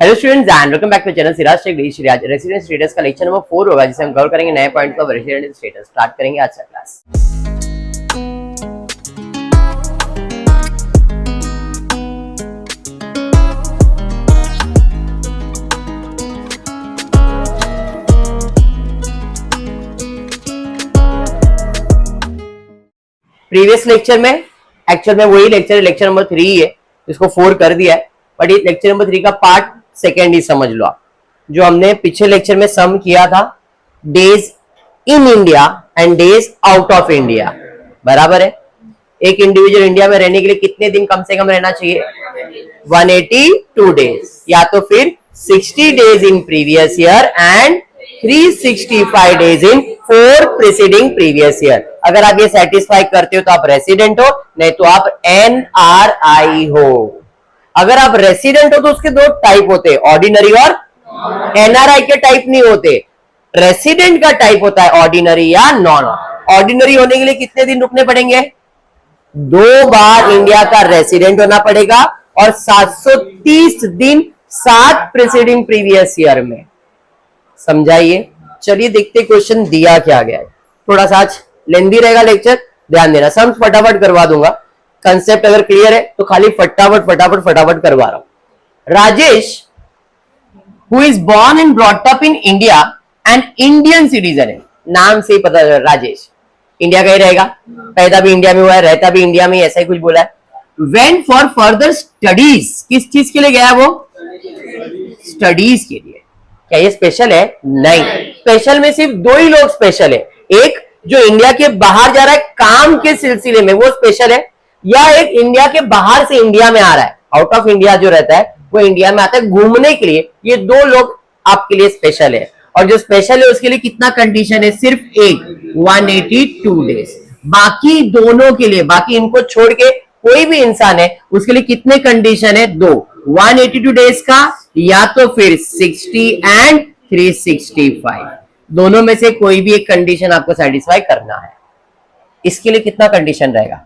Hello students and welcome back to channel Siraj tech D. आज resident status का lecture number 4 होगा, जिसे हम कवर करेंगे नए points of resident status. Start करेंगे आज का क्लास। प्रीवियस लेक्चर में एक्चुअल में वही लेक्चर नंबर 3 है, इसको 4 कर दिया है, बट ये लेक्चर नंबर 3 का पार्ट सेकेंड ही समझ लो आप। जो हमने पिछले लेक्चर में सम किया था, days in India and days out of India, बराबर है। एक इंडिविजुअल इंडिया में रहने के लिए कितने दिन कम से कम रहना चाहिए? 182 डेज, या तो फिर 60 days in previous year and 365 days in 4 preceding previous year. अगर आप ये सेटिस्फाई करते हो तो आप रेसिडेंट हो, नहीं तो आप NRI हो। अगर आप रेसिडेंट हो तो उसके दो टाइप होते हैं, ऑर्डिनरी और NRI के टाइप नहीं होते। रेसिडेंट का टाइप होता है ऑर्डिनरी या नॉन। ऑर्डिनरी होने के लिए कितने दिन रुकने पड़ेंगे? 2 बार इंडिया का रेसिडेंट होना पड़ेगा और 730 दिन 7 प्रीसीडिंग प्रीवियस ईयर में। समझाइए। चलिए देखते क्वेश्चन दिया क्या गया है। थोड़ा सा आज लेंदी रहेगा लेक्चर, ध्यान देना। सम फटाफट करवा दूंगा, कंसेप्ट अगर क्लियर है तो खाली फटाफट करवा रहा हूं। Rajesh who is born and brought up in India and Indian citizen है, नाम से ही पता चल राजेश इंडिया का ही रहेगा, पैदा भी इंडिया में हुआ है, रहता भी इंडिया में, ऐसा ही कुछ बोला है। वेंट फॉर फर्दर स्टडीज, किस चीज के लिए गया वो? स्टडीज के लिए। क्या ये स्पेशल है? नहीं, स्पेशल में सिर्फ 2 ही लोग स्पेशल है। एक जो इंडिया के बाहर जा रहा है काम के सिलसिले में, वो स्पेशल है, या एक इंडिया के बाहर से इंडिया में आ रहा है, आउट ऑफ इंडिया जो रहता है वो इंडिया में आता है घूमने के लिए। ये 2 लोग आपके लिए स्पेशल है। और जो स्पेशल है उसके लिए कितना कंडीशन है? सिर्फ एक, 182 डेज। बाकी दोनों के लिए, बाकी इनको छोड़ के कोई भी इंसान है उसके लिए कितने कंडीशन है? 2, 182 डेज का या तो फिर 60 एंड 365, दोनों में से कोई भी एक कंडीशन आपको सेटिस्फाई करना है। इसके लिए कितना कंडीशन रहेगा?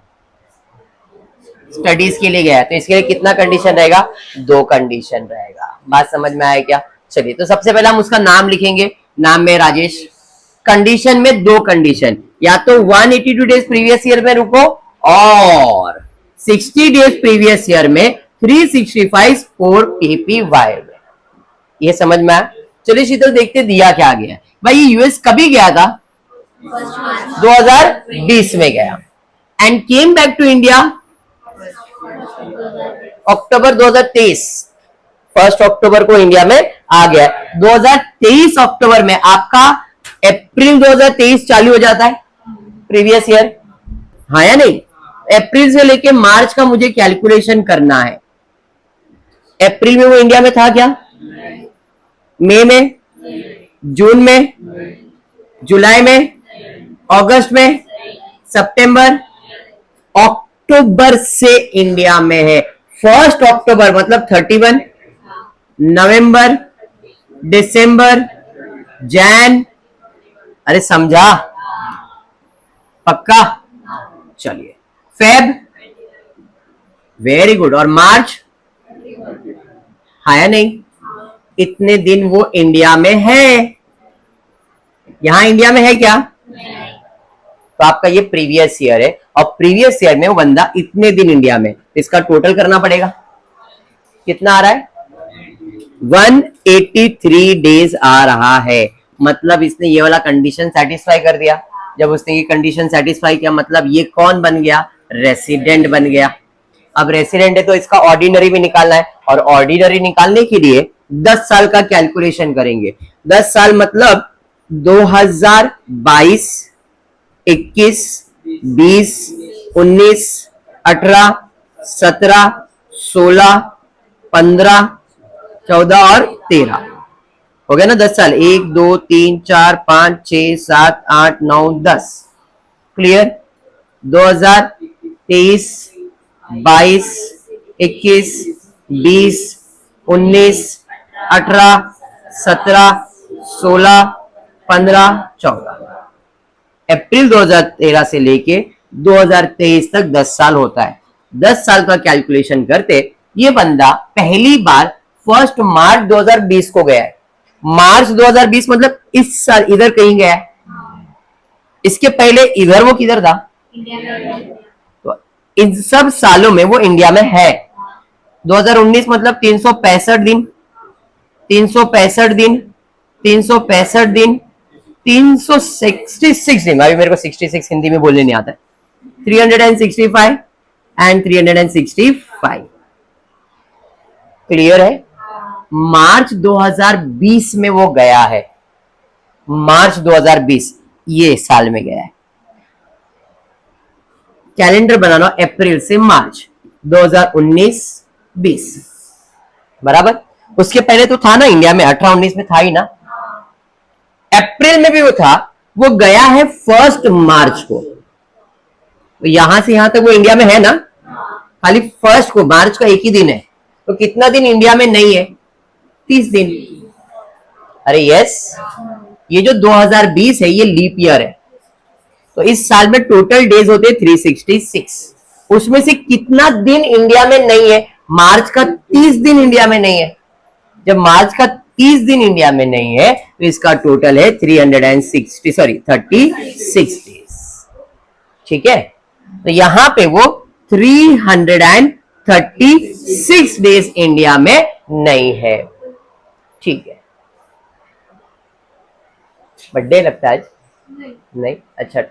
स्टडीज के लिए गया है तो इसके लिए कितना कंडीशन रहेगा? 2 कंडीशन रहेगा। बात समझ में आया क्या? चलिए, तो सबसे पहले हम उसका नाम लिखेंगे। नाम में राजेश, कंडीशन में 2 कंडीशन, या तो 182 डेज प्रीवियस ईयर में रुको और 60 डेज प्रीवियस ईयर में 365 4 PPY में। ये समझ में आया? चलिए शीतल देखते दिया क्या गया है। भाई ये यूएस कभी गया था? 2020 में गया and came back to India October 2023, 1 अक्टूबर को इंडिया में आ गया। 2023 अक्टूबर में आपका अप्रैल 2023 चालू हो जाता है प्रीवियस ईयर, हाँ या नहीं? अप्रैल से लेके मार्च का मुझे कैलकुलेशन करना है। अप्रैल में वो इंडिया में था क्या? मई में, जून में, जुलाई में, अगस्त में, सितंबर, अक्टूबर से इंडिया में है। 1 अक्टूबर मतलब 31, नवंबर, दिसंबर, जैन, अरे समझा? पक्का? चलिए, फेब, वेरी गुड, और मार्च, हाँ या नहीं? इतने दिन वो इंडिया में है। यहां इंडिया में है क्या? तो आपका ये प्रीवियस ईयर है और प्रीवियस ईयर में वो बंदा इतने दिन इंडिया में, इसका टोटल करना पड़ेगा। कितना आ रहा है? 183 डेज आ रहा है। मतलब इसने ये वाला कंडीशन सेटिस्फाई कर दिया। जब उसने ये कंडीशन सेटिस्फाई किया मतलब ये कौन बन गया? रेसिडेंट बन गया। अब रेसिडेंट है तो इसका ऑर्डिनरी भी निकालना है, और ऑर्डिनरी निकालने के लिए 10 साल का कैलकुलेशन करेंगे। 10 साल मतलब 2022, 21, 20, 19, 18, 17, 16, 15, 14 और 13 हो गया ना? 10 साल। 1 2 3 4 5 6 7 8 9 10। क्लियर? 2023, 22, 21, 20, 19, 18, 17, 16, 15, 14। अप्रैल 2013 से लेके 2023 तक 10 साल होता है। 10 साल का कैलकुलेशन करते ये बंदा पहली बार 1 मार्च 2020 को गया है। मार्च 2020 मतलब इस साल इधर कहीं गया है। इसके पहले इधर वो किधर था? तो इन सब सालों में वो इंडिया में है। 2019 मतलब 365 दिन, 365 दिन, 365 दिन, 366 दिन। अभी मेरे को 66 हिंदी में बोलने नहीं आता है। 365 एंड 365 क्लियर है। मार्च 2020 में वो गया है। मार्च 2020 ये साल में गया है। कैलेंडर बनाना अप्रैल से मार्च 2019-20 बराबर। उसके पहले तो था ना इंडिया में, 18-19 में था ही ना। अप्रैल में भी वो था, वो गया है 1 मार्च को। तो यहां से यहां तक वो इंडिया में है ना, खाली 1 को, मार्च का एक ही दिन है। तो कितना दिन इंडिया में नहीं है? 30 दिन। अरे यस, ये जो 2020 है ये लीप ईयर है। तो इस साल में टोटल डेज होते हैं 366। उसमें से कितना दिन इंडिया में नहीं है? मार्च का 30 दिन इंडिया में नहीं है। जब मार्च का 30 दिन इंडिया में नहीं है तो इसका टोटल है 36 डेज। ठीक है, तो यहां पे वो 336 डेज इंडिया में नहीं है। ठीक है, बर्थडे लगता है आज? नहीं, अच्छा।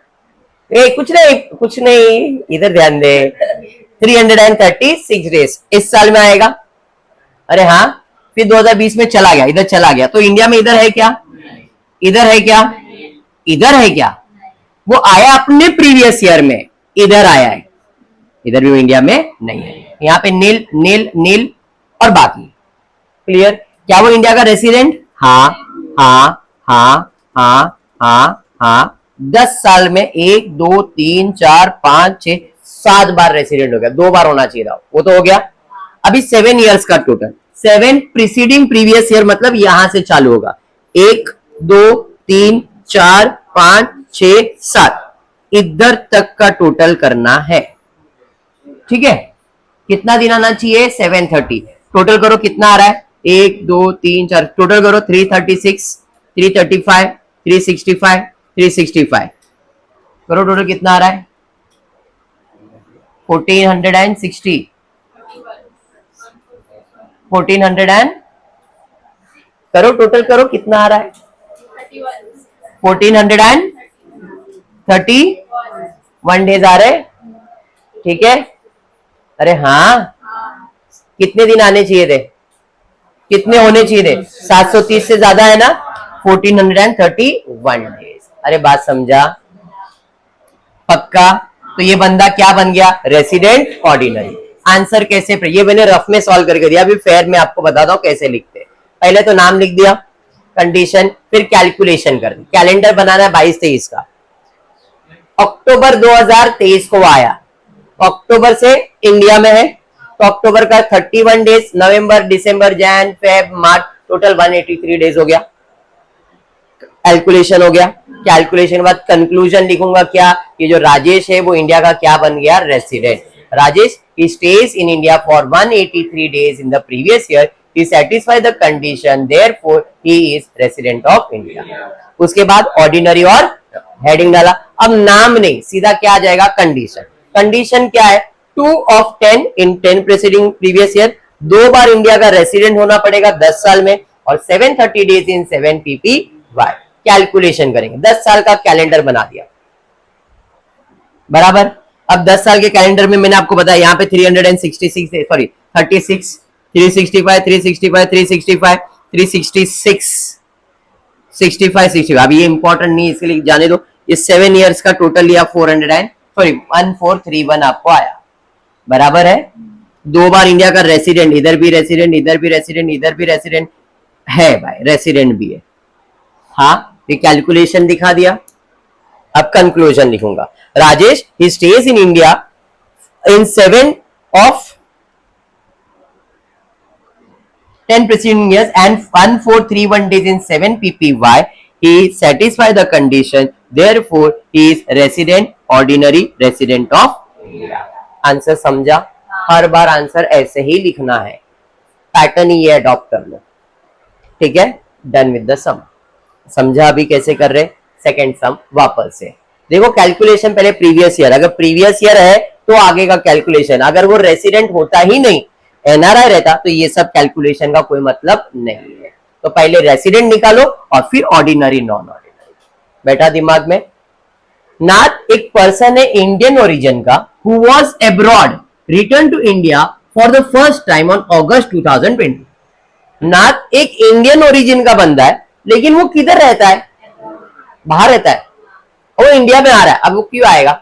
कुछ नहीं, इधर ध्यान दे। 336 डेज इस साल में आएगा। अरे हाँ, फिर 2020 में चला गया, इधर चला गया। तो इंडिया में इधर है क्या? इधर है क्या? इधर है क्या? वो आया अपने प्रीवियस ईयर में, इधर आया है। इधर भी इंडिया में नहीं है। यहाँ पे नील नील नील और बाकी क्लियर। क्या वो इंडिया का रेसिडेंट? हाँ हाँ हाँ हाँ हाँ हाँ। 10 साल में 1 2 3 4 5 6 7 बार रेसिडेंट हो गया। 2 बार होना चाहिए था, वो तो हो गया। अभी 7 इयर्स का टोटल। 7 प्रीसीडिंग प्रीवियस ईयर मतलब यहां से चालू होगा। 1 2 3 4 5 6 7 इधर तक का टोटल करना है। ठीक है, कितना दिन आना चाहिए? 730। टोटल करो कितना आ रहा है? 1 2 3 4, टोटल करो 336 335 365 365 करो। टोटल कितना आ रहा है? 1460 1400 एंड करो, टोटल करो कितना आ रहा है? 1431 डेज आ रहे। ठीक है, अरे हाँ, कितने दिन आने चाहिए थे? कितने होने चाहिए थे? 730 से ज्यादा है ना। 1431 डेज। अरे बात समझा? पक्का? तो ये बंदा क्या बन गया? Resident ordinary. आंसर कैसे? ये मैंने रफ में सॉल्व करके दिया, अभी फेयर में आपको बताता हूं कैसे लिखते हैं। पहले तो नाम लिख दिया, कंडीशन, फिर कैलकुलेशन कर दी। कैलेंडर बनाना है 22-23 का। अक्टूबर 2023 को आया, अक्टूबर से इंडिया में है तो अक्टूबर का 31 डेज, नवंबर दिसंबर Jan Feb March, total 183 days हो गया। कैलकुलेशन हो गया। कैलकुलेशन के बाद कंक्लूजन लिखूंगा क्या? ये जो राजेश है वो इंडिया का क्या बन गया? Resident. Rajesh he stays in India for 183 days in the previous year. He satisfies the condition, therefore he is resident of India. उसके बाद ऑर्डिनरी और हेडिंग डाला। अब नाम नहीं, सीधा क्या आ जाएगा? कंडीशन। कंडीशन क्या है? 2 of 10 in 10 preceding previous year। 2 bar India का रेसिडेंट होना पड़ेगा 10 साल में, और 730 डेज इन 7 PPY। कैलकुलेशन करेंगे। 10 साल का कैलेंडर बना दिया बराबर। अब 10 साल के कैलेंडर में मैंने आपको बताया यहाँ पे 366 सॉरी 36 365 365 365 366 65 65। अब ये इंपॉर्टेंट नहीं, इसके लिए जाने दो। ये 7 इयर्स का टोटल लिया 1431 आपको आया बराबर है। 2 बार इंडिया का रेसिडेंट, इधर भी रेसिडेंट, इधर भी रेसिडेंट, इधर भी रेसिडेंट है भाई, रेसिडेंट भी है। हाँ, ये कैलकुलेशन दिखा दिया। अब कंक्लूजन लिखूंगा। Rajesh he stays in India in 7 of 10 preceding years and 1431 days in 7 PPY. He satisfies the condition, therefore he is resident, ordinary resident of India. Answer समझा? हर बार आंसर ऐसे ही लिखना है। पैटर्न ही ये अडॉप्ट कर लो, ठीक है। डन विद द सम। समझा अभी कैसे कर रहे? सेकेंड सम वापस से देखो, कैलकुलेशन पहले प्रीवियस ईयर, अगर प्रीवियस ईयर है तो आगे का कैलकुलेशन, अगर वो रेसिडेंट होता ही नहीं, एनआरआई रहता, तो ये सब कैलकुलेशन का कोई मतलब नहीं है। तो पहले रेसिडेंट निकालो और फिर ऑर्डिनरी नॉन ऑर्डिनरी। बेटा दिमाग में, नाथ एक पर्सन है इंडियन ओरिजिन का who was abroad, return to India for the first time on August 2020। Nath एक इंडियन ओरिजिन का बंदा है, लेकिन वो किधर रहता है? बाहर रहता है। वो इंडिया में आ रहा है, अब वो क्यों आएगा?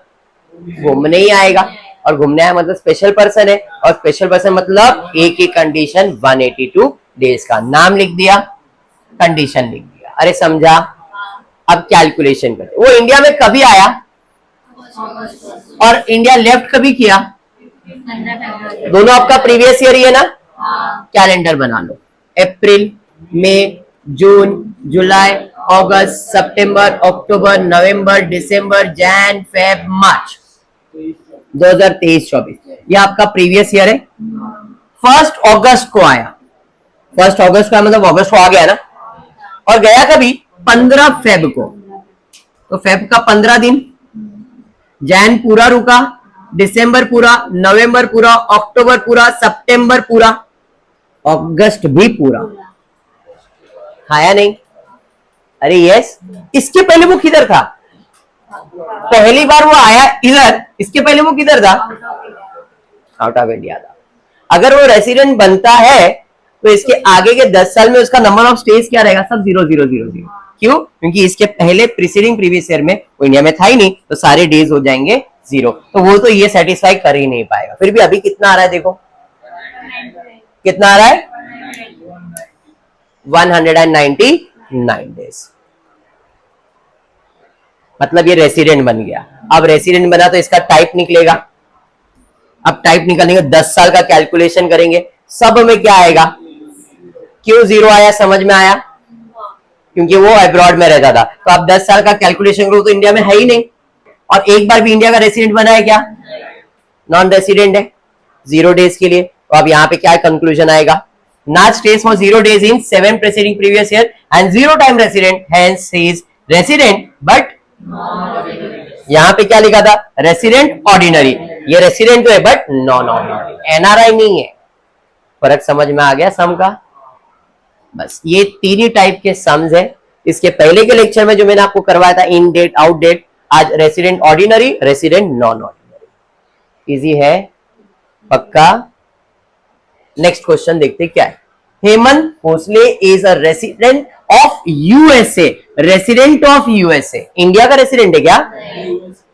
घूमने ही आएगा, और घूमने आया मतलब स्पेशल पर्सन है, और स्पेशल पर्सन मतलब एक ही कंडीशन 182 डेज का। नाम लिख दिया, कंडीशन लिख दिया। अरे समझा? अब कैलकुलेशन करते। वो इंडिया में कभी आया और इंडिया लेफ्ट कभी किया? दोनों आपका प्रीवियस ईयर ही है ना? कैलेंडर बना लो। अप्रैल, मई, जून, जुलाई, अगस्त, सितंबर, अक्टूबर, नवंबर, दिसंबर, जैन, फेब, मार्च 2023-24, ये आपका प्रीवियस ईयर है। फर्स्ट अगस्त को आया, फर्स्ट अगस्त का मतलब अगस्त को आ गया ना, और गया कभी? 15 फेब को। तो फेब का 15 दिन, जैन पूरा रुका, दिसंबर पूरा, नवंबर पूरा, अक्टूबर पूरा, सितंबर पूरा, अगस्त भी पूरा। आया नहीं? अरे यस। इसके पहले वो किधर था? पहली बार वो आया इधर, इसके पहले वो किधर था? आउट ऑफ इंडिया था। अगर वो रेसिडेंट बनता है तो इसके आगे के 10 साल में उसका नंबर ऑफ स्टेज क्या रहेगा? सब 0 0 0 0। क्यों? क्योंकि इसके पहले प्रीसीडिंग प्रीवियस ईयर में वो इंडिया में था ही नहीं, तो सारे डेज हो जाएंगे 0। तो वो तो ये सेटिस्फाई कर ही नहीं पाएगा। फिर भी अभी कितना आ रहा है देखो, कितना आ रहा है? 199 डेज। मतलब ये रेसिडेंट बन गया। अब रेसिडेंट बना तो इसका टाइप निकलेगा। अब टाइप निकालने का 10 साल का कैलकुलेशन करेंगे, सब में क्या आएगा? क्यों 0 आया? समझ में आया? क्योंकि वो अब्रॉड में रहता था। तो अब 10 साल का कैलकुलेशन करो तो इंडिया में है ही नहीं, और एक बार भी इंडिया का रेसिडेंट बना है क्या? नॉन रेसिडेंट है 0 डेज के लिए। तो अब यहाँ पे क्या कंक्लूजन आएगा? Nath stays for 0 days in 7 preceding previous year and 0 time resident, hence he is resident but यहाँ पे क्या लिखा था? Resident ordinary. ये रेसिडेंट तो है बट नॉन ऑर्डिनरी, एनआरआई नहीं है। फर्क समझ में आ गया सम का? बस ये तीन ही टाइप के सम्स है। इसके पहले के लेक्चर में जो मैंने आपको करवाया था इन डेट आउट डेट, आज resident ordinary, resident non ordinary. Easy है पक्का? नेक्स्ट क्वेश्चन देखते क्या है। Hemant Bhosle is a resident of USA. Resident of USA, India का रेसिडेंट है क्या?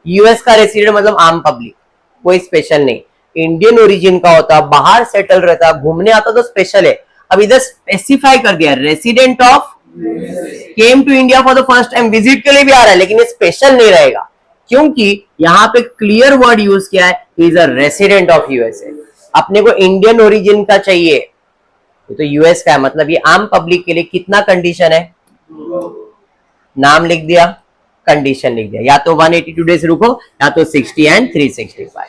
यूएस का रेसिडेंट मतलब आम पब्लिक, कोई स्पेशल नहीं। इंडियन ओरिजिन का होता, बाहर सेटल रहता, घूमने आता तो स्पेशल है। अब इधर स्पेसिफाई कर दिया resident of, came to India for the first time, visit के लिए भी आ रहा है, लेकिन ये स्पेशल नहीं रहेगा क्योंकि यहां पे क्लियर वर्ड यूज किया है, is a resident of USA. अपने को इंडियन ओरिजिन का चाहिए, तो यूएस का है, मतलब ये आम पब्लिक के लिए कितना कंडीशन है? नाम लिख दिया, कंडीशन लिख दिया। या तो 182 डेज रुको, या तो 60 एंड 365।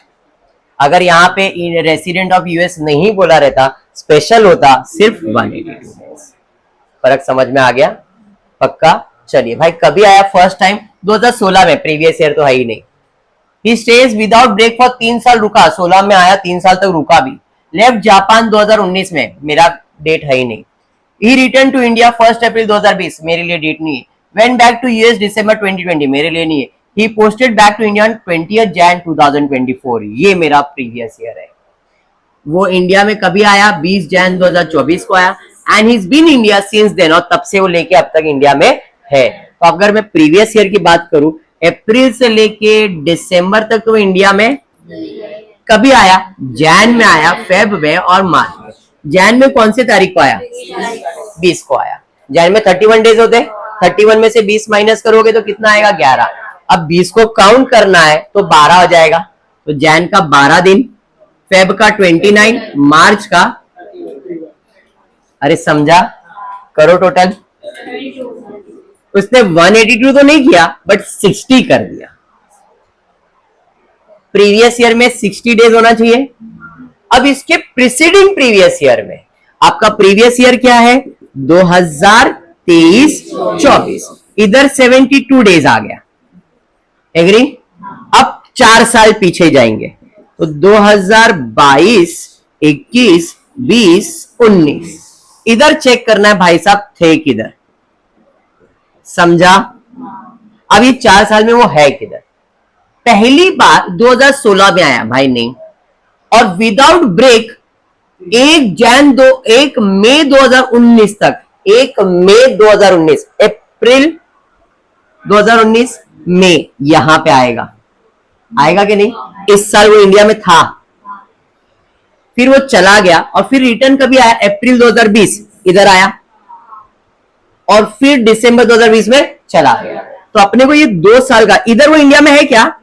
अगर यहाँ पे रेसिडेंट ऑफ यूएस नहीं बोला रहता, स्पेशल होता, सिर्फ 182 डेज। फर्क समझ में आ गया पक्का? चलिए भाई, कभी आया फर्स्ट टाइम? 2016 में, प्रीवियस ईयर तो है ही नहीं। He stays without break for 3 साल रुका, 16 में आया, 3 साल तक रुका भी। लेफ्ट जापान 2019 में, मेरा डेट है ही नहीं। He returned to India 1 अप्रैल 2020, मेरे लिए डेट नहीं है। Went back to US December 2020, मेरे लिए नहीं है। He posted back to India on 20th Jan 2024, ये मेरा प्रीवियस ईयर है। वो इंडिया में कभी आया? 20 जैन 2024 को आया, and he's been India since then, और तब से वो लेके अब तक इंडिया में है। तो अगर मैं प्रीवियस ईयर की बात करूं, अप्रैल से लेके दिसंबर तक तो इंडिया में कभी आया? जैन में आया, फेब में और मार्च में। जैन में कौन से तारीख को आया? 20 को आया। जैन में 31 डेज होते, 31 में से 20 माइनस करोगे तो कितना आएगा? 11। अब 20 को काउंट करना है तो 12 हो जाएगा। तो जैन का 12 दिन, फेब का 29, मार्च का, अरे समझा? करो टोटल। उसने 182 तो नहीं किया, बट 60 कर दिया। प्रीवियस ईयर में 60 डेज होना चाहिए। अब इसके प्रीसीडिंग प्रीवियस ईयर में आपका प्रीवियस ईयर क्या है 2023-24, इधर 72 डेज आ गया, एग्री। अब 4 साल पीछे जाएंगे तो 2022, 21, 20, 19, इधर चेक करना है भाई साहब थे किधर, समझा। अब ये 4 साल में वो है किधर। पहली बार 2016 में आया भाई, नहीं, और विदाउट ब्रेक 1 मई 2019 तक, 1 मई 2019, अप्रैल 2019 में यहां पे आएगा, आएगा कि नहीं। इस साल वो इंडिया में था, फिर वो चला गया और फिर रिटर्न कभी आया, अप्रैल 2020 इधर आया और फिर दिसंबर 2020 में चला गया। तो अपने को ये 2 साल का, इधर वो इंडिया में है क्या,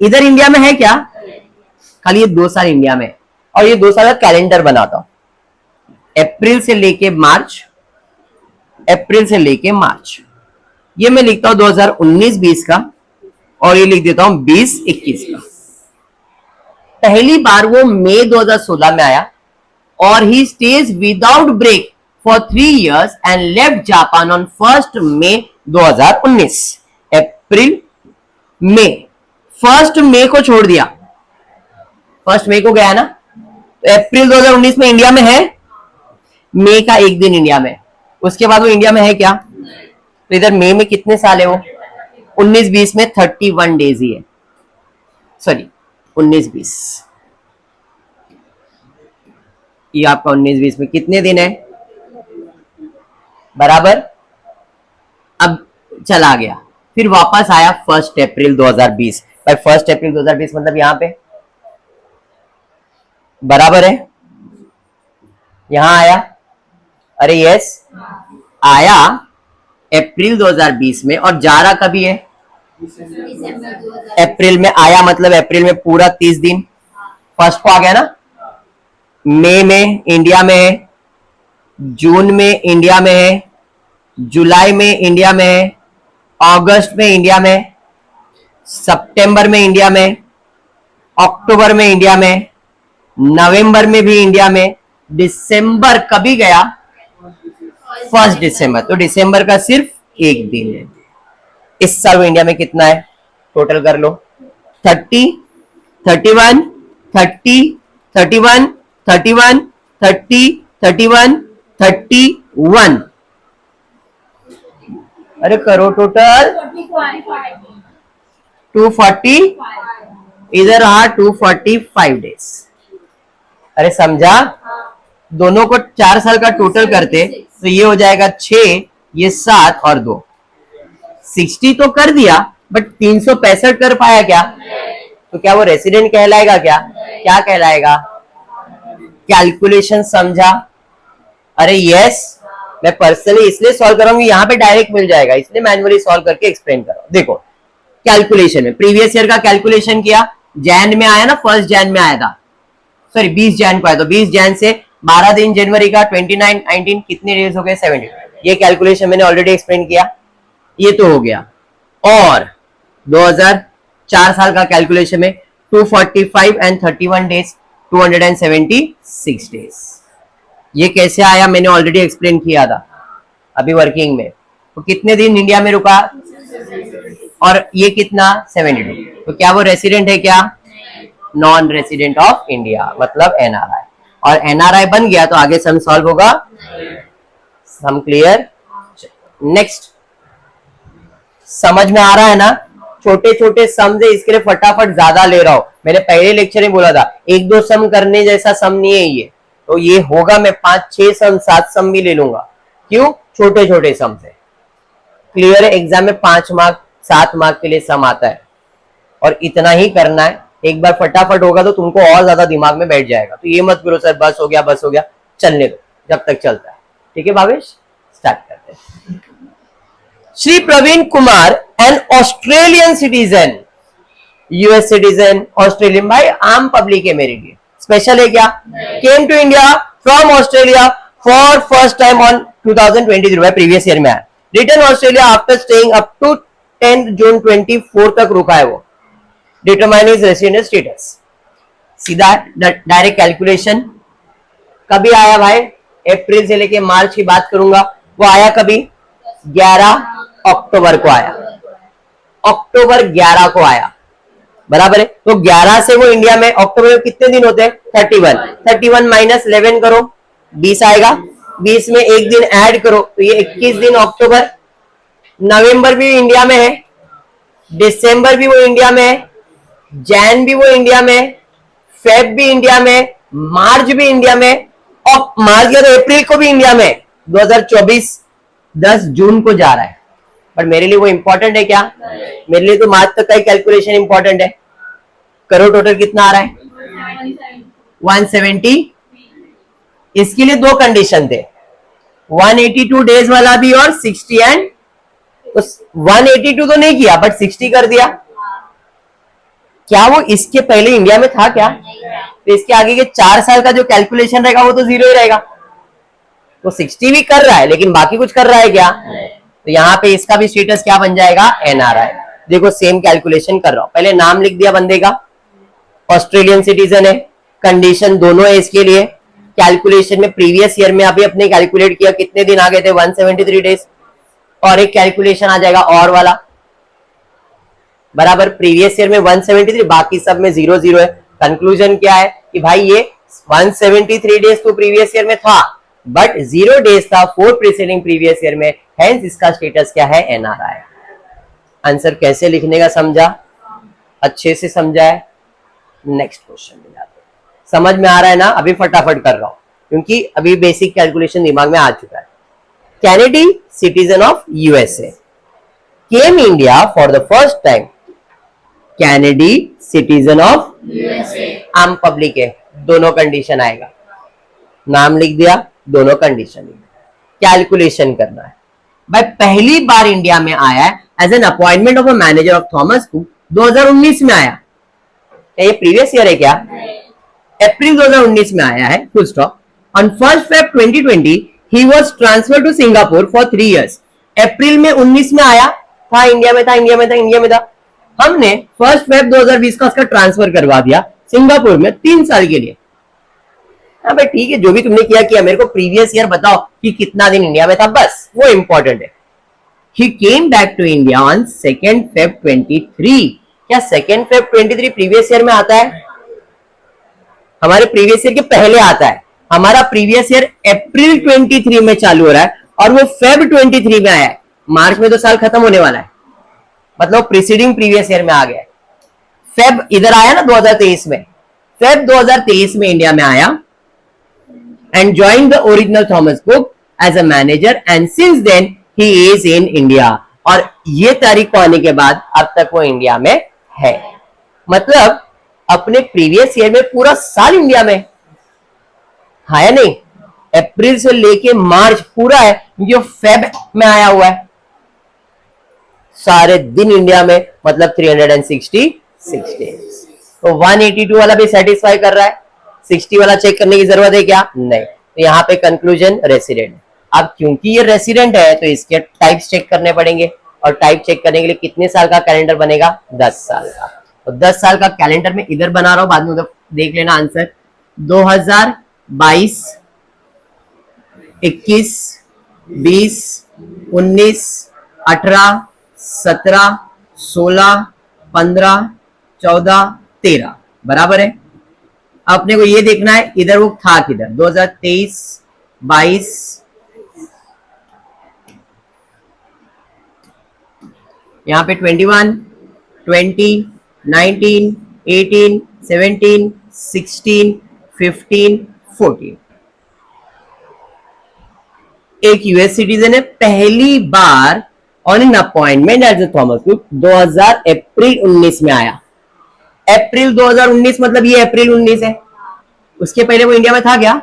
इधर इंडिया में है क्या, खाली ये 2 साल इंडिया में। और ये 2 साल का कैलेंडर बनाता हूं, अप्रैल से लेके मार्च, अप्रैल से लेके मार्च, ये मैं लिखता हूं 2019-20 का, और ये लिख देता हूं 20-21 का। पहली बार वो मई 2016 में आया और he stays without break for 3 years and left Japan on 1 May 2019। अप्रैल मई, 1 मई को छोड़ दिया, 1 मई को गया ना, तो अप्रैल 2019 में इंडिया में है, मई का 1 दिन इंडिया में, उसके बाद वो इंडिया में है क्या। तो इधर मई में कितने साल है वो, 19-20 में 31 डेज ही है, सॉरी 19-20, ये आपका 19-20 में कितने दिन है बराबर। अब चला गया, फिर वापस आया 1 अप्रैल 2020, पर 1 अप्रैल 2020 मतलब यहां पे बराबर है, यहां आया, अरे यस आया अप्रैल 2020 में, और जा रहा कभी है अप्रैल में आया, मतलब अप्रैल में पूरा 30 दिन, 1 को आ गया ना, मई में इंडिया में है, जून में इंडिया में है, जुलाई में इंडिया में है, अगस्त में इंडिया में, सितंबर में इंडिया में, अक्टूबर में इंडिया में, नवंबर में भी इंडिया में, दिसंबर कभी गया 1 दिसंबर, तो दिसंबर का सिर्फ 1 दिन है। इस साल वो इंडिया में कितना है, टोटल कर लो, 30, 31, 30, 31, 31, 30, 31, 31, अरे करो टोटल 240, इधर रहा 245 डेज। अरे समझा, दोनों को 4 साल का टोटल करते तो ये हो जाएगा 6, ये 7 और 2, 60 तो कर दिया, बट 365 कर पाया क्या, तो क्या वो रेसिडेंट कहलाएगा, क्या कहलाएगा, कैलकुलेशन समझा। अरे यस, मैं पर्सनली इसलिए सॉल्व करूंगी, यहां पे डायरेक्ट मिल जाएगा, इसलिए मैन्युअली सॉल्व करके एक्सप्लेन करो। देखो कैलकुलेशन में प्रीवियस ईयर का कैलकुलेशन किया, जैन में आया ना, 1 जैन में आया था, सॉरी 20 जैन को आया, तो 20 जैन से 12 दिन जनवरी का 29, 19 कितने डेज हो गए, 70। ये कैलकुलेशन मैंने ऑलरेडी एक्सप्लेन किया, ये तो हो गया। और 2004 साल का कैलकुलेशन में 245 एंड 31 डेज, 276 डेज। ये कैसे आया मैंने ऑलरेडी एक्सप्लेन किया था अभी वर्किंग में। तो कितने दिन इंडिया में रुका, और ये कितना 72, तो क्या वो रेसिडेंट है, क्या नॉन रेसिडेंट ऑफ इंडिया, मतलब एनआरआई। और एनआरआई बन गया तो आगे सम सॉल्व होगा, सम क्लियर। नेक्स्ट, समझ में आ रहा है ना, छोटे छोटे सम है, इसके लिए फटाफट ज्यादा ले रहा हूं, मैंने पहले लेक्चर में बोला था 1-2 सम करने जैसा सम नहीं है ये, तो ये होगा मैं 5-6 सम 7 सम भी ले लूंगा, क्यों, छोटे छोटे सम से क्लियर है। एग्जाम में 5 मार्क 7 मार्क के लिए सम आता है, और इतना ही करना है, एक बार फटाफट होगा तो तुमको और ज्यादा दिमाग में बैठ जाएगा। तो ये मत करो सर बस हो गया, चलने दो जब तक चलता है, ठीक है भावेश, स्टार्ट करते हैं। Shri Praveen Kumar, an Australian citizen, US citizen, Australian, भाई आम पब्लिक है मेरे लिए, स्पेशल है क्या, came to India from Australia for first time on 2023, previous year में आया, return Australia after staying up to 10 June 24 तक रुका है वो, डिटरमाइन हिज रेसिडेंट स्टेटस। सीधा डायरेक्ट कैलकुलेशन, कभी आया भाई? अप्रैल से लेके मार्च की बात करूंगा, वो आया कभी? 11 अक्टूबर को आया, अक्टूबर 11 को आया, बराबर है। तो 11 से वो इंडिया में, अक्टूबर में कितने दिन होते हैं? 31 माइनस 11 करो, 20 आएगा, 20 में एक दिन ऐड करो तो ये 21 दिन अक्टूबर। नवंबर भी इंडिया में है, दिसंबर भी वो इंडिया में है, जैन भी वो इंडिया में है, फेब भी इंडिया में, मार्च भी इंडिया में, और मार्च या तो अप्रैल को भी इंडिया में। 2024 10 जून को जा रहा है, पर मेरे लिए वो इंपॉर्टेंट है क्या? मेरे लिए तो मार्च तक का ही कैलकुलेशन इंपॉर्टेंट है। करो टोटल कितना आ रहा है? 170। इसके लिए दो कंडीशन थे, 182 डेज वाला भी और 60 एंड, तो 182 तो नहीं किया बट 60 कर दिया। क्या वो इसके पहले इंडिया में था क्या? तो इसके आगे के 4 साल का जो कैलकुलेशन रहेगा वो तो जीरो ही रहेगा। तो 60 भी कर रहा है लेकिन बाकी कुछ कर रहा है क्या? तो यहाँ पे इसका भी स्टेटस क्या बन जाएगा? एनआरआई। देखो सेम कैलकुलेशन कर रहा हूं, पहले नाम लिख दिया बंदे का, ऑस्ट्रेलियन सिटीजन है, कंडीशन दोनों है इसके लिए। कैलकुलेशन में प्रीवियस ईयर में अभी अपने कैलकुलेट किया कितने दिन आ गए थे? 173 डेज, और एक कैलकुलेशन आ जाएगा और वाला, बराबर। प्रीवियस ईयर में 173, बाकी सब में 0 0 है। कंक्लूजन क्या है कि भाई ये 173 डेज तो प्रीवियस ईयर में था बट 0 डेज था 4 प्रीसीडिंग प्रीवियस ईयर में, हेंस इसका स्टेटस क्या है? एनआरआई। आंसर कैसे लिखने का समझा? अच्छे से समझा है? नेक्स्ट क्वेश्चन में जाते हैं। समझ में आ रहा है ना? अभी फटाफट कर रहा हूं क्योंकि अभी बेसिक कैलकुलेशन दिमाग में आ चुका है। Kennedy citizen of USA came India for the first time. Kennedy citizen of USA, आम पब्लिक है, दोनों कंडीशन आएगा। नाम लिख दिया, दोनों कंडीशन। कैलकुलेशन करना है भाई, पहली बार इंडिया में आया है as an appointment of a manager of Thomas Cook, 2019 में आया। क्या ये प्रीवियस ईयर है क्या? अप्रैल 2019 में आया है, full stop. On 1 Feb 2020 he was transferred to Singapore for 3 years। April में 19 में आया था, इंडिया में था। हमने 1 Feb 2020 का उसका ट्रांसफर करवा दिया सिंगापुर में 3 साल के लिए। हाँ भाई ठीक है, जो भी तुमने किया, मेरे को प्रीवियस ईयर बताओ कि कितना दिन इंडिया में था, बस वो इंपॉर्टेंट है। He came back to India on 2 Feb 23। क्या 2 Feb 23 प्रीवियस ईयर में आता है? हमारे प्रीवियस ईयर के पहले आता है। हमारा प्रीवियस ईयर अप्रैल 23 में चालू हो रहा है और वो फेब 23 में आया है। मार्च में तो साल खत्म होने वाला है, मतलब प्रीसीडिंग प्रीवियस ईयर में आ गया। फेब इधर आया ना 2023 में, फेब 2023 में इंडिया में आया and joined the original Thomas Cook as a manager and since then he is in India। और ये तारीख को आने के बाद अब तक वो इंडिया में है। मतलब अपने प्रीवियस ईयर में पूरा साल इंडिया में है या नहीं? अप्रैल से लेके मार्च पूरा है क्योंकि वो फेब में आया हुआ है, सारे दिन इंडिया में, मतलब 366 डेज। तो 182 वाला भी सेटिस्फाई कर रहा है, 60 वाला चेक करने की जरूरत है क्या? नहीं। तो यहाँ पे कंक्लूजन रेसिडेंट। अब क्योंकि ये रेसिडेंट है तो इसके टाइप्स चेक करने पड़ेंगे, और टाइप चेक करने के लिए कितने साल का कैलेंडर बनेगा? 10 साल का। तो 10 साल का कैलेंडर में इधर बना रहा हूं, बाद में उधर देख लेना आंसर। 2022, 21, 20, 19, 18, 17, 16, 15, 14, 13, बराबर है। अपने को ये देखना है इधर वो था किधर? 2023, 22, यहाँ पे 21, 20, 19, 18, 17, 16, 15, 14। एक यूएस सिटीजन है, पहली बार on an appointment as a Thomas Cook, 2000 अप्रैल 19 में आया। अप्रैल 2019 मतलब ये अप्रैल 19 है, उसके पहले वो इंडिया में था क्या?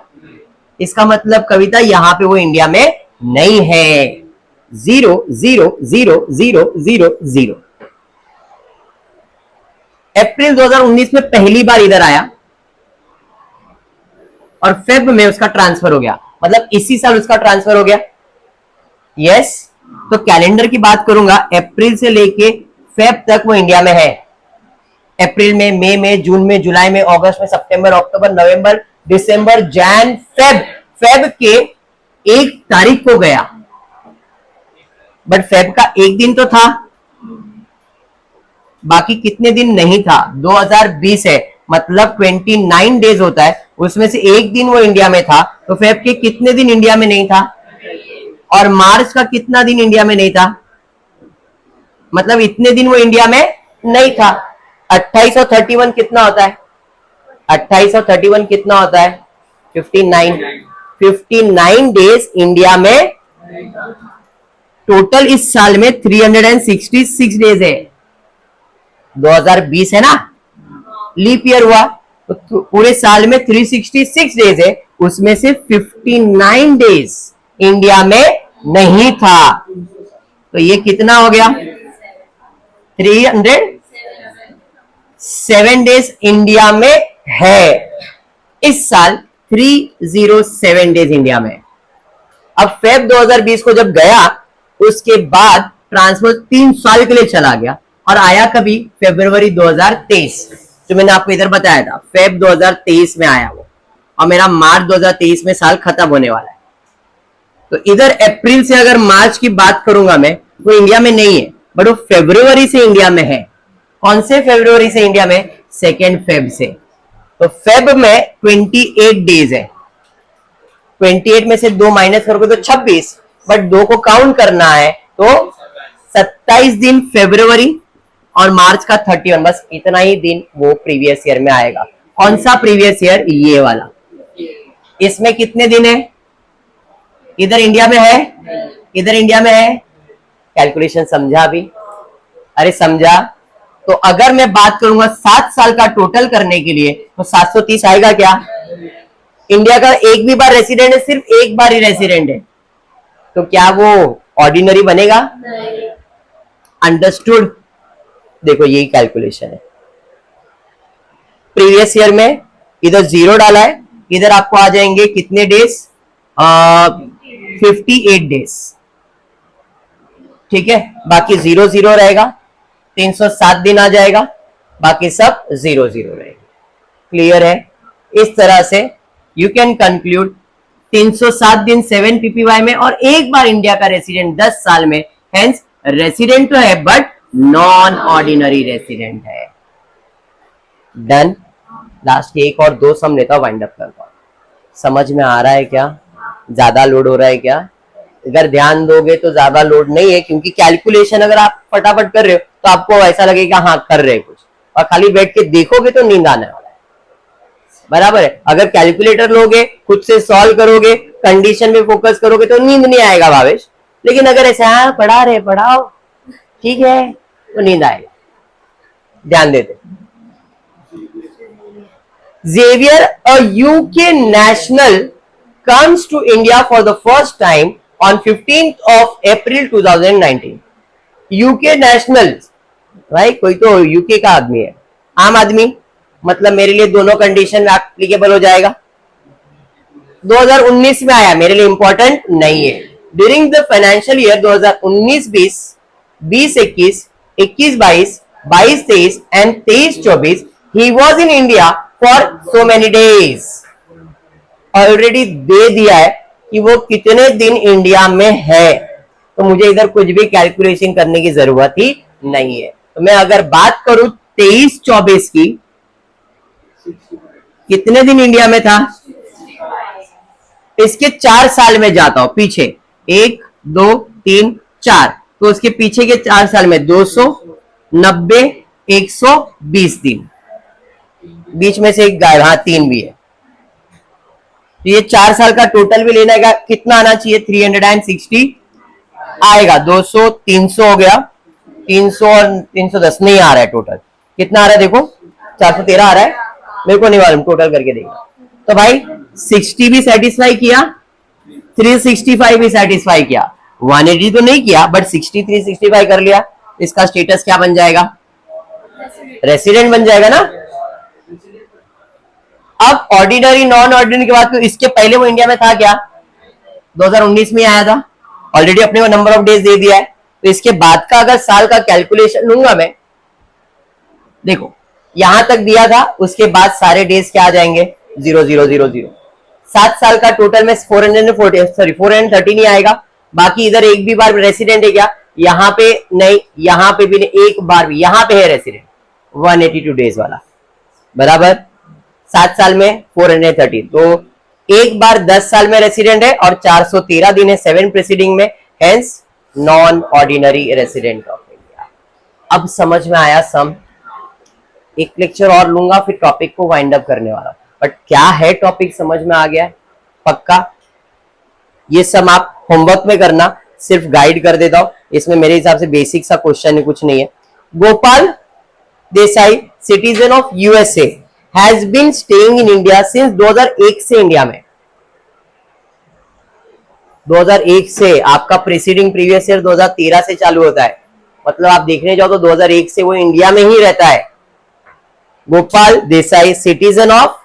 इसका मतलब कविता यहाँ पे वो इंडिया में नहीं है। 0 0 0 0 0 0। अप्रैल 2019 में पहली बार इधर आया और फेब में उसका ट्रांसफर हो गया, मतलब इसी साल उसका ट्रांसफर हो गया। यस, तो कैलेंडर की बात करूंगा, अप्रैल से लेके फेब तक वो इंडिया में है। अप्रैल में, मई में, जून में, जुलाई में, अगस्त में, सितंबर, अक्टूबर, नवंबर, दिसंबर, जैन, फेब, फेब के 1 तारीख को गया, बट फेब का 1 दिन तो था, बाकी कितने दिन नहीं था? 2020 है, मतलब 29 डेज होता है, उसमें से 1 दिन वो इंडिया में था, तो फेब के कितने दिन इंडिया में नहीं था? और मार्च का कितना दिन इंडिया में नहीं था? मतलब इतने दिन वो इंडिया में नहीं था। 28 और 31 कितना होता है? 28 और 31 कितना होता है? 59। 59 डेज इंडिया में, टोटल इस साल में 366 डेज है। 2020 है ना, लीप ईयर हुआ, तो पूरे साल में 366 डेज है, उसमें से 59 डेज इंडिया में नहीं था, तो ये कितना हो गया? 307 डेज इंडिया में है। इस साल 307 डेज इंडिया में। अब फेब 2020 को जब गया, उसके बाद ट्रांसफर 3 साल के लिए चला गया और आया कभी? फरवरी 2023, जो मैंने आपको इधर बताया था, फेब 2023 में आया वो, और मेरा मार्च 2023 में साल खत्म होने वाला है। तो इधर अप्रैल से अगर मार्च की बात करूंगा मैं, वो इंडिया में नहीं है, बट वो फरवरी से इंडिया में है। कौन से फरवरी से इंडिया में? 2 फेब से। तो फेब में 28 डेज है, 28 में से 2 माइनस करोगे तो 26, बट 2 को काउंट करना है, तो 27 दिन फरवरी और मार्च का 31, बस इतना ही दिन वो प्रीवियस ईयर में आएगा। कौन सा प्रीवियस ईयर? ये वाला। इसमें कितने दिन है? इधर इंडिया में है, इधर इंडिया में है। कैलकुलेशन समझा अभी? अरे समझा। तो अगर मैं बात करूंगा 7 साल का टोटल करने के लिए, तो 730 आएगा क्या? इंडिया का एक भी बार रेसिडेंट है, सिर्फ एक बार ही रेसिडेंट है, तो क्या वो ऑर्डिनरी बनेगा? अंडरस्टूड? देखो यही कैलकुलेशन है। प्रीवियस ईयर में इधर 0 डाला है, इधर आपको आ जाएंगे कितने डेज? 58 डेज, ठीक है। बाकी 0 0 रहेगा, 307 दिन आ जाएगा, बाकी सब 0 0 रहेगा। क्लियर है? इस तरह से यू कैन कंक्लूड 307 दिन 7 पीपीवाई में, और एक बार इंडिया का रेसिडेंट 10 साल में, हेंस रेसिडेंट तो है बट नॉन ऑर्डिनरी रेसिडेंट है। डन। लास्ट के 1 और 2 सम लेता हूं, वाइंड अप करता हूं। समझ में आ रहा है क्या? ज्यादा लोड हो रहा है क्या? अगर ध्यान दोगे तो ज्यादा लोड नहीं है, क्योंकि कैलकुलेशन अगर आप फटाफट कर रहे हो तो आपको ऐसा लगेगा हाँ कर रहे कुछ, और खाली बैठ के देखोगे तो नींद आने वाला है। बराबर है? अगर कैलकुलेटर लोगे, खुद से सॉल्व करोगे, कंडीशन पे फोकस करोगे तो नींद नहीं आएगा भावेश। लेकिन अगर ऐसा हाँ पढ़ा रहे पढ़ाओ ठीक है तो नींद आएगा। ध्यान देते। Xavier, a UK national, comes to India for the first time on 15th of April 2019. UK national, भाई कोई तो यूके का आदमी है, आम आदमी, मतलब मेरे लिए दोनों कंडीशन में एप्लीकेबल हो जाएगा। 2019 में आया, मेरे लिए इंपॉर्टेंट नहीं है। During the financial year 2019-20, 20-21, 21-22, 22-23 and 23-24 he was in India for so many days. Already दे दिया है कि वो कितने दिन इंडिया में है, तो मुझे इधर कुछ भी कैलकुलेशन करने की जरूरत ही नहीं है। तो मैं अगर बात करूं 23-24 की, कितने दिन इंडिया में था? इसके 4 साल में जाता हूं पीछे, 1 2 3 4, तो उसके पीछे के 4 साल में 290, 120 दिन, बीच में से एक गायब, हाँ 3 भी है। तो ये 4 साल का टोटल भी लेना है, कितना आना चाहिए? 360 आएगा। 200 300 हो गया, 300 और 310 नहीं आ रहा है टोटल। कितना आ रहा है देखो? 413 आ रहा है, मेरे को नहीं मालूम, टोटल करके देखा। तो भाई 60 भी सेटिस्फाई किया, 365 भी सेटिस्फाई किया, 180 तो नहीं किया बट 60 365 कर लिया। इसका स्टेटस क्या बन जाएगा? रेसिडेंट बन जाएगा ना। अब ऑर्डिनरी नॉन ऑर्डिनरी की बात करूं, इसके पहले वो इंडिया में था क्या? 2019 में आया था, ऑलरेडी अपने को नंबर ऑफ डेज दे दिया है। तो इसके बाद का अगर साल का कैलकुलेशन लूंगा मैं, देखो यहां तक दिया था, उसके बाद सारे डेज क्या आ जाएंगे? 0,0,0,0. 7 साल का टोटल में 413 ही आएगा. बाकी इधर एक भी बार रेसिडेंट है क्या? यहाँ पे नहीं, यहाँ पे भी नहीं, एक बार भी. यहाँ पे है रेसिडेंट 182 डेज वाला, बराबर. 7 साल में 413, तो एक बार 10 साल में रेसिडेंट है और 413 दिन है 7 प्रीसीडिंग में, hence non ordinary resident of India. अब समझ में आया सम. एक लेक्चर और लूंगा, फिर टॉपिक को वाइंड अप करने वाला. बट क्या है टॉपिक समझ में आ गया है पक्का? ये सब आप होमवर्क में करना, सिर्फ गाइड कर देता हूं. इसमें मेरे हिसाब से बेसिक सा क्वेश्चन है, कुछ नहीं है. Gopal Desai, citizen of USA, has been staying in India since 2001 से इंडिया में. 2001 से. आपका प्रीसीडिंग प्रीवियस ईयर 2013 से चालू होता है, मतलब आप देखने जाओ तो 2001 से वो इंडिया में ही रहता है. गोपाल देसाई, सिटीजन ऑफ,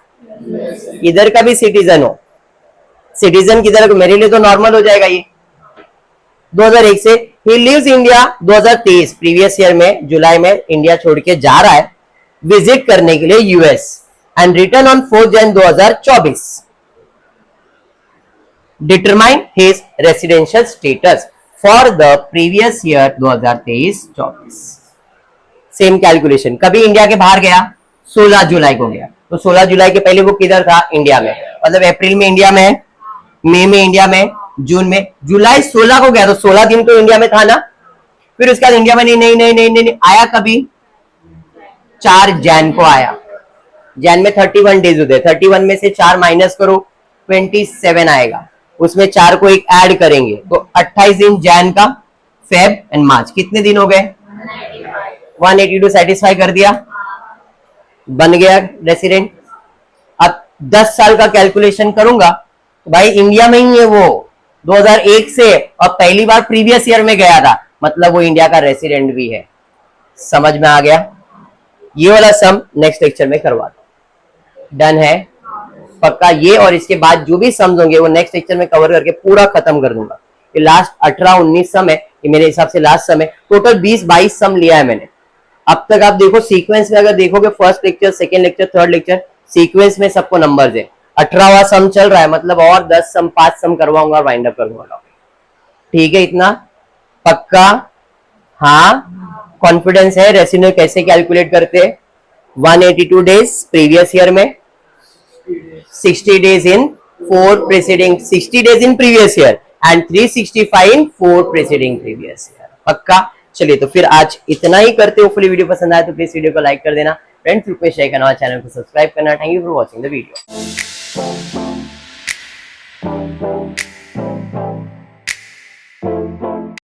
इधर का भी सिटीजन हो, सिटीजन किधर, मेरे लिए तो नॉर्मल हो जाएगा ये. 2001 से. He lives India 2023 previous year में जुलाई में इंडिया छोड़ के जा रहा है विजिट करने के लिए यूएस, एंड रिटर्न ऑन 4 जन 2024. Determine his residential status for the previous year 2023-24. Same calculation. कभी इंडिया के बाहर गया, 16 जुलाई को गया, तो 16 जुलाई के पहले वो किधर था? इंडिया में. मतलब अप्रैल में इंडिया में, मई में इंडिया में, जून में. जुलाई 16 को गया, तो 16 दिन तो इंडिया में था ना. फिर उसके बाद इंडिया में नहीं आया. कभी 4 जैन को आया. जैन में 31 डेज होते हैं. 31 में से 4 माइनस करो, 27 आएगा. उसमें 4 को एक ऐड करेंगे तो 28 दिन जैन का, फेब एंड मार्च. कितने दिन हो गए? 182 सेटिस्फाई कर दिया, बन गया रेसिडेंट. अब 10 साल का कैलकुलेशन करूंगा तो भाई इंडिया में ही है वो 2001 से, और पहली बार प्रीवियस ईयर में गया था, मतलब वो इंडिया का रेसिडेंट भी है. समझ में आ गया? ये वाला सम नेक्स्ट लेक्चर में करवाता हूं. डन है पक्का? ये और इसके बाद जो भी सम्स होंगे वो नेक्स्ट लेक्चर में कवर करके पूरा खत्म कर दूंगा. ये लास्ट 18-19 सम है, ये मेरे हिसाब से लास्ट सम है. टोटल 20-22 सम लिया है मैंने अब तक. आप देखो सीक्वेंस में, अगर देखोगे first lecture, second lecture, third lecture, sequence में सबको नंबर्स है. 18वां सम चल रहा है, मतलब और 10 सम, 5 सम करवाऊंगा और वाइंड अप करूंगा. ठीक है? इतना पक्का? हाँ, कॉन्फिडेंस है. रेसिड्यू कैसे कैलकुलेट करते हैं? 182 डेज प्रीवियस ईयर में, 60 days in 4 preceding, 60 days in previous year and 365 in 4 preceding previous year. पक्का? चलिए, तो फिर आज इतना ही करते हो. फुली वीडियो पसंद आए तो प्लीज वीडियो को लाइक कर देना. फ्रेंड्स, रिक्वेस्ट है कि हमारे चैनल को सब्सक्राइब करना. Thank you for watching the video.